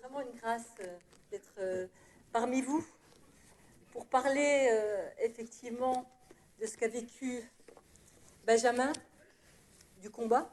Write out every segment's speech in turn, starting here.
vraiment une grâce d'être parmi vous pour parler effectivement de ce qu'a vécu Benjamin, du combat,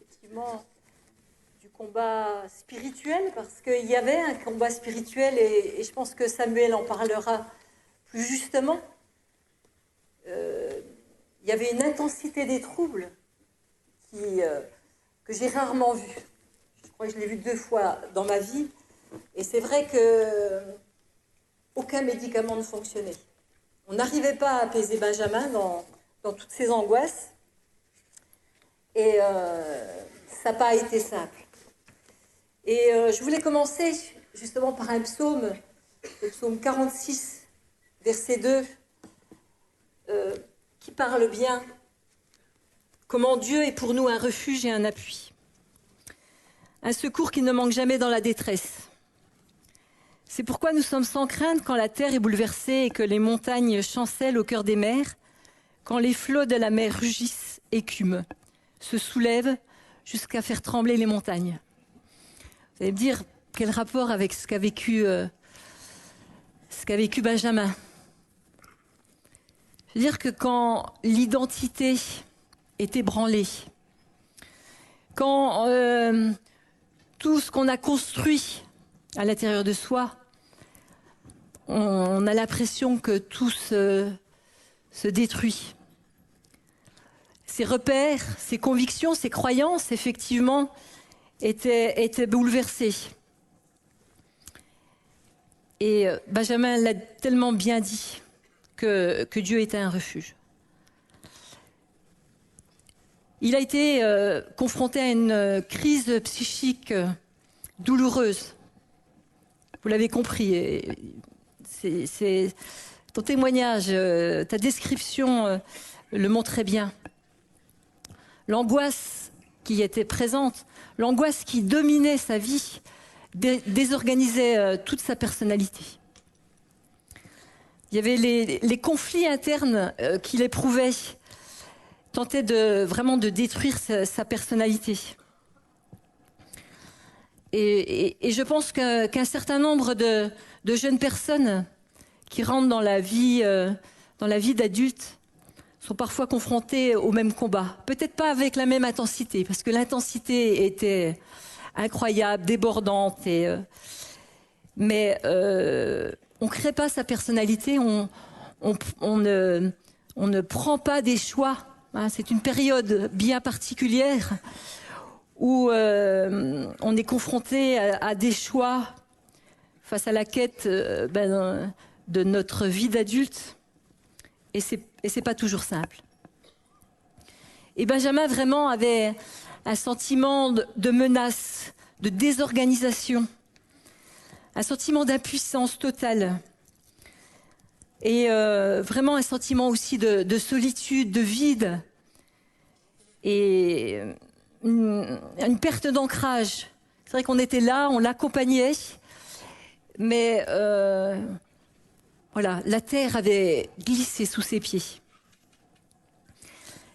effectivement du combat spirituel, parce qu'il y avait un combat spirituel et je pense que Samuel en parlera plus justement. Il y avait une intensité des troubles que j'ai rarement vue. Je crois que je l'ai vu 2 fois dans ma vie. Et c'est vrai que aucun médicament ne fonctionnait. On n'arrivait pas à apaiser Benjamin dans toutes ses angoisses. Et ça n'a pas été simple. Et je voulais commencer justement par un psaume, le psaume 46, verset 2, qui parle bien comment Dieu est pour nous un refuge et un appui. Un secours qui ne manque jamais dans la détresse. C'est pourquoi nous sommes sans crainte quand la terre est bouleversée et que les montagnes chancellent au cœur des mers, quand les flots de la mer rugissent, écument, se soulèvent jusqu'à faire trembler les montagnes. Vous allez me dire, quel rapport avec ce qu'a vécu Benjamin? Je veux dire que quand l'identité est ébranlée, quand tout ce qu'on a construit à l'intérieur de soi, on a l'impression que tout se détruit. Ses repères, ses convictions, ses croyances, effectivement, étaient bouleversés. Et Benjamin l'a tellement bien dit que Dieu était un refuge. Il a été confronté à une crise psychique douloureuse. Vous l'avez compris. C'est ton témoignage, ta description le montrait bien. L'angoisse qui était présente, l'angoisse qui dominait sa vie, désorganisait toute sa personnalité. Il y avait les conflits internes qu'il éprouvait, tentaient vraiment de détruire sa personnalité. Et je pense qu'un certain nombre de jeunes personnes qui rentrent dans la vie d'adulte sont parfois confrontées au même combat. Peut-être pas avec la même intensité, parce que l'intensité était incroyable, débordante. Mais on ne crée pas sa personnalité, on ne prend pas des choix. Hein, c'est une période bien particulière où on est confronté à des choix face à la quête de notre vie d'adulte. Et c'est pas toujours simple. Et Benjamin vraiment avait un sentiment de menace, de désorganisation, un sentiment d'impuissance totale. Et vraiment un sentiment aussi de solitude, de vide. Et une perte d'ancrage. C'est vrai qu'on était là, on l'accompagnait, mais voilà, la terre avait glissé sous ses pieds.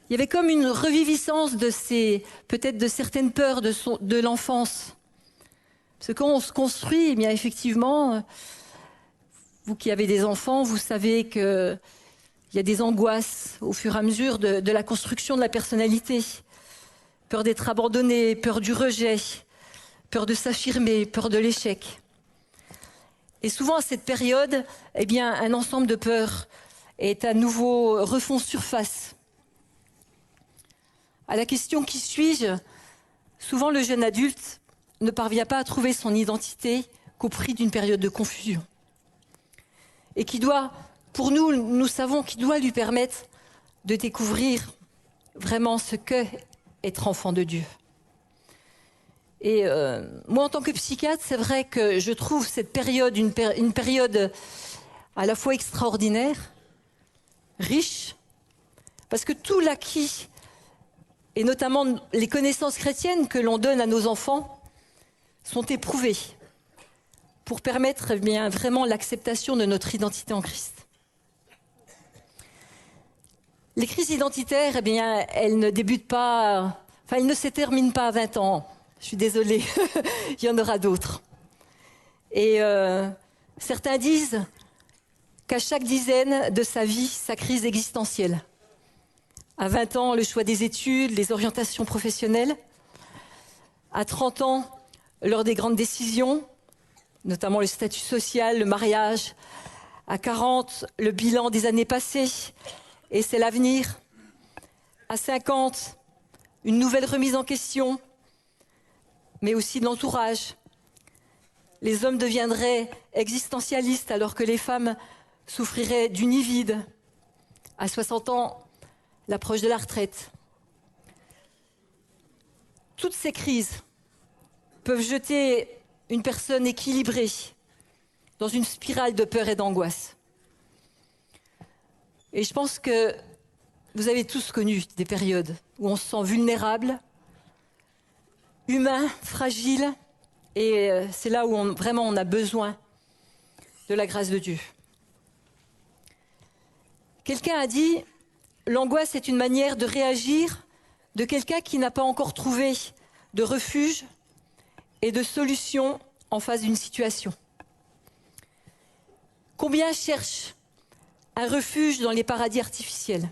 Il y avait comme une reviviscence peut-être de certaines peurs de l'enfance. Parce que quand on se construit, eh bien effectivement, vous qui avez des enfants, vous savez qu'il y a des angoisses au fur et à mesure de la construction de la personnalité. Peur d'être abandonné, peur du rejet, peur de s'affirmer, peur de l'échec. Et souvent à cette période, eh bien, un ensemble de peurs est à nouveau refont surface. À la question « qui suis-je ?», souvent le jeune adulte ne parvient pas à trouver son identité qu'au prix d'une période de confusion. Et qui doit, pour nous, nous savons qu'il doit lui permettre de découvrir vraiment ce qu'est être enfant de Dieu. Et moi, en tant que psychiatre, c'est vrai que je trouve cette période une période à la fois extraordinaire, riche, parce que tout l'acquis, et notamment les connaissances chrétiennes que l'on donne à nos enfants, sont éprouvées pour permettre eh bien, vraiment l'acceptation de notre identité en Christ. Les crises identitaires, eh bien, elles ne débutent pas, elles ne se terminent pas à 20 ans. Je suis désolée, il y en aura d'autres. Et certains disent qu'à chaque dizaine de sa vie, sa crise existentielle. À 20 ans, le choix des études, les orientations professionnelles. À 30 ans, lors des grandes décisions, notamment le statut social, le mariage. À 40, le bilan des années passées, et c'est l'avenir. À 50, une nouvelle remise en question, mais aussi de l'entourage. Les hommes deviendraient existentialistes alors que les femmes souffriraient du nid vide. À 60 ans, l'approche de la retraite. Toutes ces crises peuvent jeter une personne équilibrée dans une spirale de peur et d'angoisse. Et je pense que vous avez tous connu des périodes où on se sent vulnérable, humain, fragile, et c'est là où vraiment on a besoin de la grâce de Dieu. Quelqu'un a dit, l'angoisse est une manière de réagir de quelqu'un qui n'a pas encore trouvé de refuge et de solution en face d'une situation. Combien cherchent un refuge dans les paradis artificiels,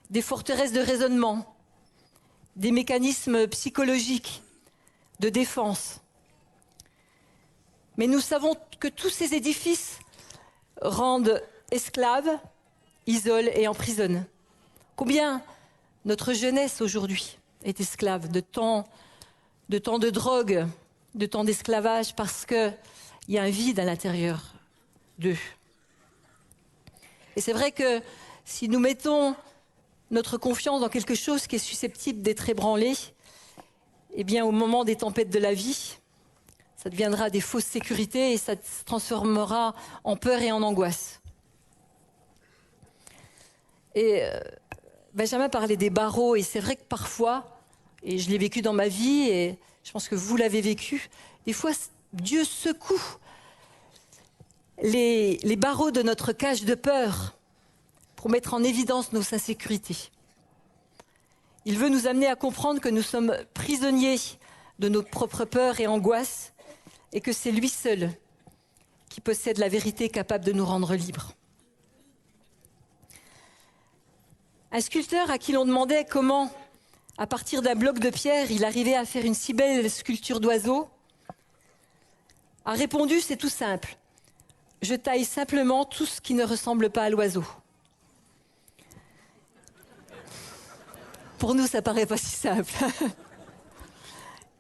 des forteresses de raisonnement, des mécanismes psychologiques de défense. Mais nous savons que tous ces édifices rendent esclaves, isolent et emprisonnent. Combien notre jeunesse aujourd'hui est esclave de tant de drogue, de tant d'esclavage, parce qu'il y a un vide à l'intérieur d'eux. Et c'est vrai que si nous mettons notre confiance dans quelque chose qui est susceptible d'être ébranlé, eh bien au moment des tempêtes de la vie, ça deviendra des fausses sécurités et ça se transformera en peur et en angoisse. Et Benjamin parlait des barreaux, et c'est vrai que parfois, et je l'ai vécu dans ma vie, et je pense que vous l'avez vécu, des fois Dieu secoue les barreaux de notre cage de peur pour mettre en évidence nos insécurités. Il veut nous amener à comprendre que nous sommes prisonniers de nos propres peurs et angoisses et que c'est lui seul qui possède la vérité capable de nous rendre libres. Un sculpteur à qui l'on demandait comment, à partir d'un bloc de pierre, il arrivait à faire une si belle sculpture d'oiseau, a répondu, c'est tout simple. Je taille simplement tout ce qui ne ressemble pas à l'oiseau. Pour nous, ça paraît pas si simple.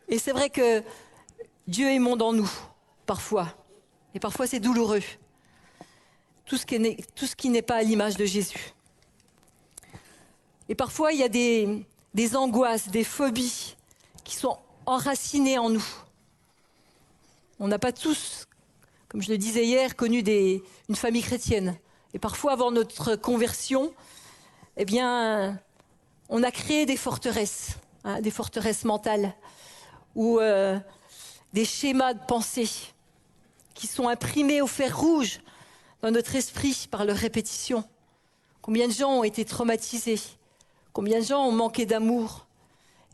Et c'est vrai que Dieu est monde en nous, parfois. Et parfois, c'est douloureux. Tout ce qui n'est pas à l'image de Jésus. Et parfois, il y a des angoisses, des phobies qui sont enracinées en nous. On n'a pas tous, comme je le disais hier, connu une famille chrétienne. Et parfois, avant notre conversion, eh bien, on a créé des forteresses mentales, ou des schémas de pensée qui sont imprimés au fer rouge dans notre esprit par leur répétition. Combien de gens ont été traumatisés? Combien de gens ont manqué d'amour?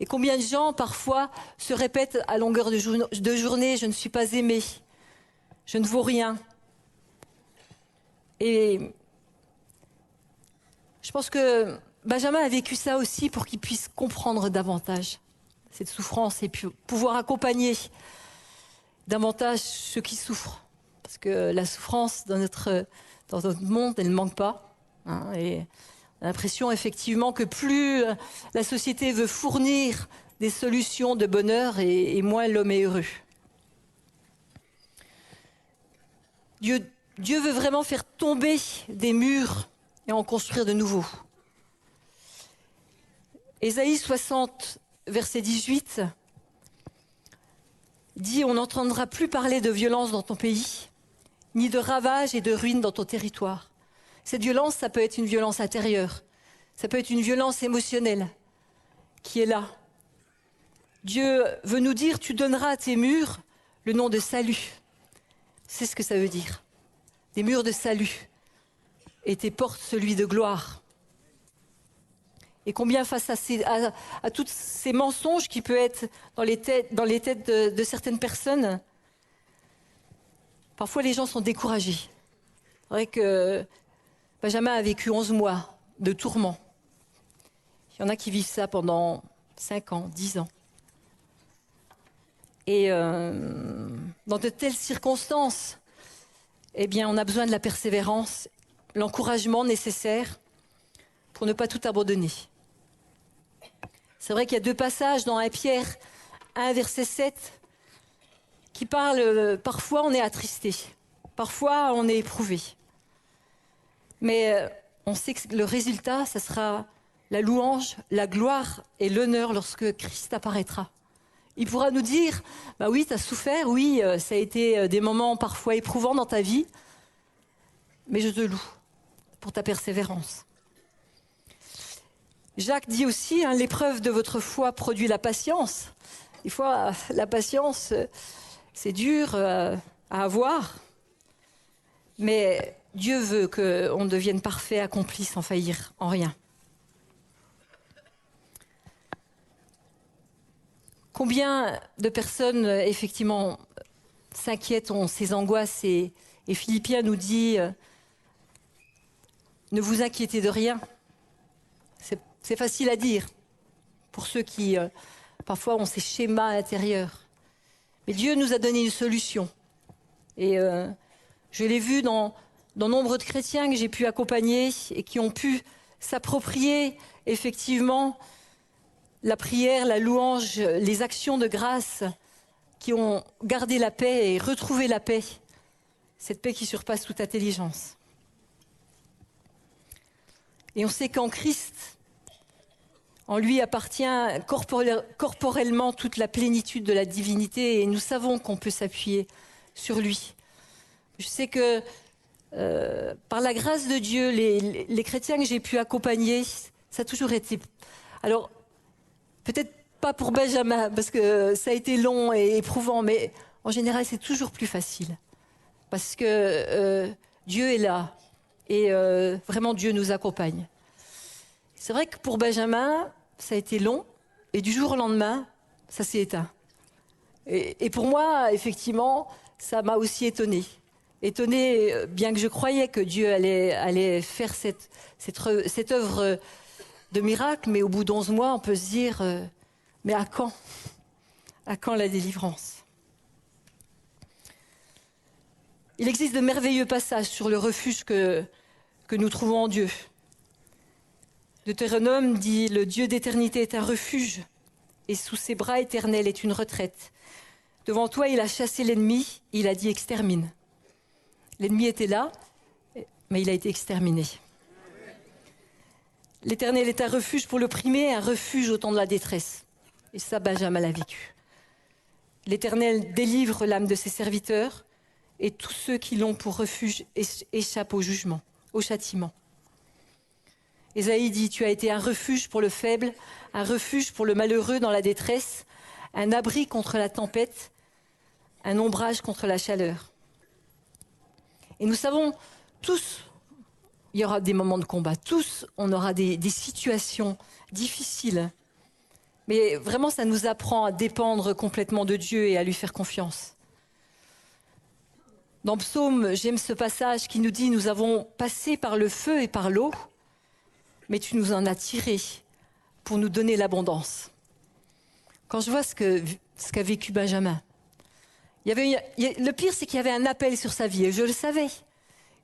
Et combien de gens, parfois, se répètent à longueur de journée, je ne suis pas aimé, je ne vaux rien. Et je pense que Benjamin a vécu ça aussi pour qu'il puisse comprendre davantage cette souffrance et puis pouvoir accompagner davantage ceux qui souffrent. Parce que la souffrance dans notre monde, elle ne manque pas. Et on a l'impression effectivement que plus la société veut fournir des solutions de bonheur et moins l'homme est heureux. Dieu veut vraiment faire tomber des murs et en construire de nouveaux. Ésaïe 60, verset 18, dit « On n'entendra plus parler de violence dans ton pays, ni de ravages et de ruines dans ton territoire. » Cette violence, ça peut être une violence intérieure, ça peut être une violence émotionnelle qui est là. Dieu veut nous dire « Tu donneras à tes murs le nom de salut ». C'est ce que ça veut dire. Des murs de salut. Et tes portes celui de gloire. Et combien face à tous ces mensonges qui peuvent être dans les têtes de certaines personnes, Parfois, les gens sont découragés. C'est vrai que Benjamin a vécu 11 mois de tourments. Il y en a qui vivent ça pendant 5 ans, 10 ans. Et dans de telles circonstances, eh bien, on a besoin de la persévérance, l'encouragement nécessaire pour ne pas tout abandonner. C'est vrai qu'il y a 2 passages dans 1 Pierre 1, verset 7, qui parlent, parfois on est attristé, parfois on est éprouvé. Mais on sait que le résultat, ça sera la louange, la gloire et l'honneur lorsque Christ apparaîtra. Il pourra nous dire, bah oui, tu as souffert, oui, ça a été des moments parfois éprouvants dans ta vie, mais je te loue pour ta persévérance. Jacques dit aussi, hein, l'épreuve de votre foi produit la patience. Des fois, la patience, c'est dur à avoir, mais Dieu veut qu'on devienne parfait, accompli, sans faillir en rien. Combien de personnes, effectivement, s'inquiètent, ont ces angoisses, et Philippiens nous dit ne vous inquiétez de rien. C'est facile à dire pour ceux qui, parfois, ont ces schémas intérieurs. Mais Dieu nous a donné une solution. Et je l'ai vu dans nombre de chrétiens que j'ai pu accompagner et qui ont pu s'approprier, effectivement, la prière, la louange, les actions de grâce, qui ont gardé la paix et retrouvé la paix, cette paix qui surpasse toute intelligence. Et on sait qu'en Christ, en lui appartient corporellement toute la plénitude de la divinité, et nous savons qu'on peut s'appuyer sur lui. Je sais que par la grâce de Dieu, les chrétiens que j'ai pu accompagner, ça a toujours été... Alors, peut-être pas pour Benjamin, parce que ça a été long et éprouvant, mais en général, c'est toujours plus facile. Parce que Dieu est là, et vraiment Dieu nous accompagne. C'est vrai que pour Benjamin, ça a été long, et du jour au lendemain, ça s'est éteint. Et pour moi, effectivement, ça m'a aussi étonnée. Étonnée, bien que je croyais que Dieu allait faire cette œuvre de miracle, mais au bout d'11 mois, on peut se dire, mais à quand? À quand la délivrance? Il existe de merveilleux passages sur le refuge que nous trouvons en Dieu. Deutéronome dit, le Dieu d'éternité est un refuge, et sous ses bras éternels est une retraite. Devant toi, il a chassé l'ennemi, il a dit extermine. L'ennemi était là, mais il a été exterminé. L'Éternel est un refuge pour l'opprimé, un refuge au temps de la détresse. Et ça, Benjamin l'a vécu. L'Éternel délivre l'âme de ses serviteurs, et tous ceux qui l'ont pour refuge échappent au jugement, au châtiment. Ésaïe dit, tu as été un refuge pour le faible, un refuge pour le malheureux dans la détresse, un abri contre la tempête, un ombrage contre la chaleur. Et nous savons tous, il y aura des moments de combat, tous, on aura des situations difficiles. Mais vraiment, ça nous apprend à dépendre complètement de Dieu et à lui faire confiance. Dans Psaume, j'aime ce passage qui nous dit, nous avons passé par le feu et par l'eau, mais tu nous en as tirés pour nous donner l'abondance. Quand je vois ce qu'a vécu Benjamin, le pire, c'est qu'il y avait un appel sur sa vie, et je le savais,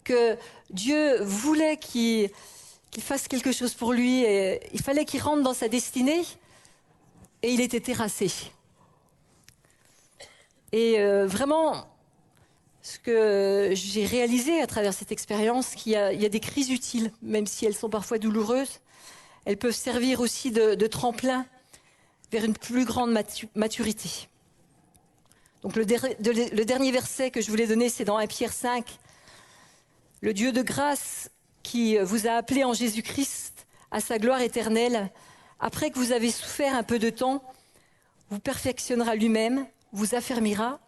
que Dieu voulait qu'il fasse quelque chose pour lui, et il fallait qu'il rentre dans sa destinée, et il était terrassé. Et vraiment, ce que j'ai réalisé à travers cette expérience, qu'il y a des crises utiles, même si elles sont parfois douloureuses, elles peuvent servir aussi de tremplin vers une plus grande maturité. Donc le dernier verset que je voulais donner, c'est dans 1 Pierre 5. Le Dieu de grâce qui vous a appelé en Jésus-Christ à sa gloire éternelle, après que vous avez souffert un peu de temps, vous perfectionnera lui-même, vous affermira,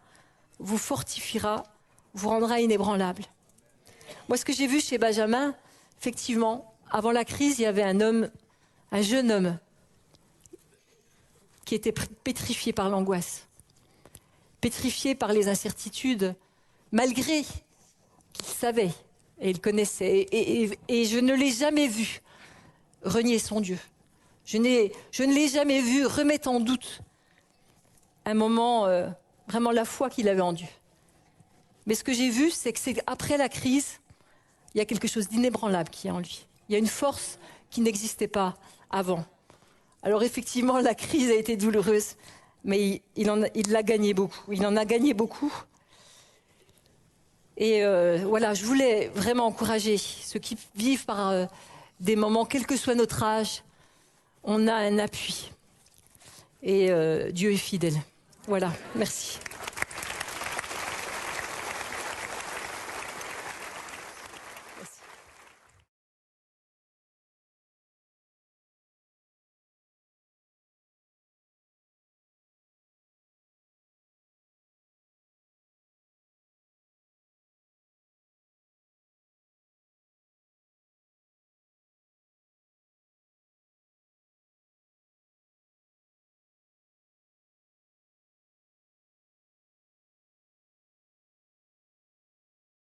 vous fortifiera, vous rendra inébranlable. Moi, ce que j'ai vu chez Benjamin, effectivement, avant la crise, il y avait un jeune homme qui était pétrifié par l'angoisse, pétrifié par les incertitudes, malgré qu'il savait et il connaissait. Et je ne l'ai jamais vu renier son Dieu. Je ne l'ai jamais vu remettre en doute un moment, vraiment la foi qu'il avait en Dieu. Mais ce que j'ai vu, c'est que après la crise, il y a quelque chose d'inébranlable qui est en lui. Il y a une force qui n'existait pas avant. Alors effectivement, la crise a été douloureuse, mais il l'a gagné beaucoup. Il en a gagné beaucoup. Et voilà, je voulais vraiment encourager ceux qui vivent par des moments, quel que soit notre âge, on a un appui. Et Dieu est fidèle. Voilà, merci.